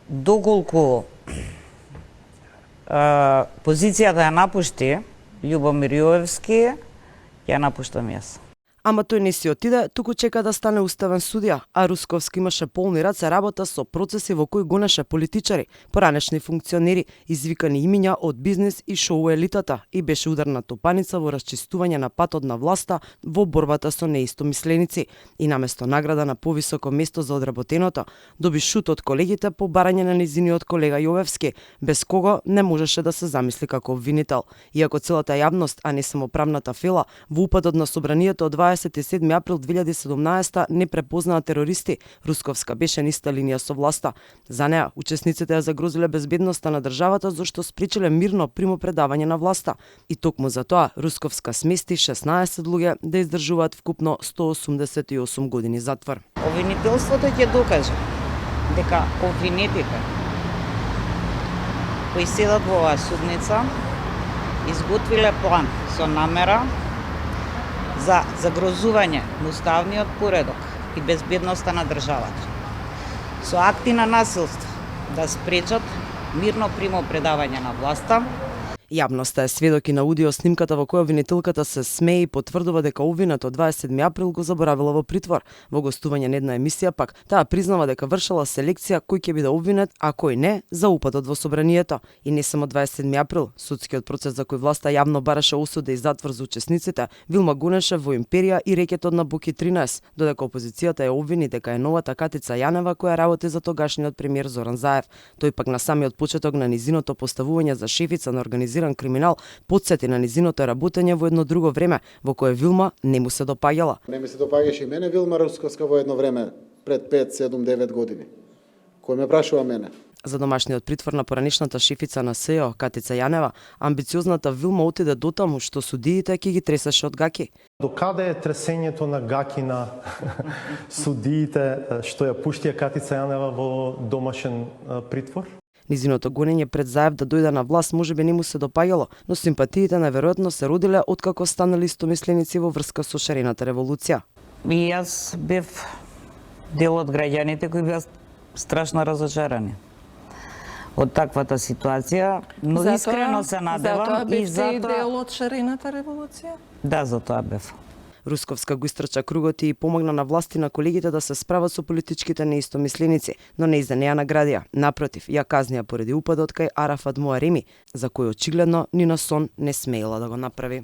Доколку позицијата ја напушти Љубомир Јовевски, ја напуштам јас. Ама тој не си отиде, туку чека да стане уставен судија, а Русковски имаше полни раце работа со процеси во кои гонеше политичари, поранешни функционери, извикани имиња од бизнес и шоу елитата и беше ударна топаница во расчистување на патот на власта во борбата со неистомисленици и наместо награда на повисоко место за одработеното, доби шут од колегите по барање на низиниот колега Јовевски, без кого не можеше да се замисли како обвинител. Иако целата јавност, а не само правната фела, во упадот на собранието од 27 април 2017 не препознаа терористи, Русковска беше на иста линија со власта. За неа, учесниците ја загрозиле безбедноста на државата зашто спречиле мирно примопредавање на власта. И токму за тоа, Русковска смести 16 луѓе да издржуваат вкупно 188 години затвор. Обвинителството ќе докаже дека обвинетите кои седат во оваа судница изготвиле план со намера за загрозување на уставниот поредок и безбедноста на државата. Со акти на насилство да спречат мирно примопредавање на власта. Јавноста е сведок и на аудио снимката во која обвинителката се смее и потврдува дека обвинет од 27 април го заборавила во притвор. Во гостување на една емисија пак, таа признава дека вршела селекција кој ќе биде обвинет, а кој не, за упадот во собранието. И не само 27 април, судскиот процес за кој власта јавно бараше осуда и затвор за учесниците, Вилма гонеше во Империја и рекетот на Буки 13, додека опозицијата ја обвини дека е новата Катица Јанева која работи за тогашниот премиер Зоран Заев. Тој пак на самиот почеток на низиното поставување за шефица на организиран криминал потсети на низиното работење во едно друго време во кое Вилма не му се допаѓала. Не ми се допаѓаше и мене Вилма Русковска во едно време пред 5, 7, 9 години. Кој ме прашува мене? За домашниот притвор на поранешната шефица на СЕО, Катица Јанева, амбициозната Вилма отиде дотаму што судиите ќе ги тресеше од гаки. До каде е тресењето на гаки на судиите што ја пуштија Катица Јанева во домашен притвор? Низиното гонење пред Заев да дојде на власт можеби не му се допаѓало, но симпатиите наверојатно се родиле откако станале истомисленици во врска со шарената револуција. И јас бев дел од граѓаните кои беа страшно разочарани од таквата ситуација, но искрено се надевам и затоа дел од шарената револуција? Да, за тоа бев. Русковска го истрча кругот и помогна на власти на колегите да се справат со политичките неистомисленици, но не и за неа наградија. Напротив, ја казнија поради упадот кај Арафат Муареми, за кој очигледно ни на сон не смеела да го направи.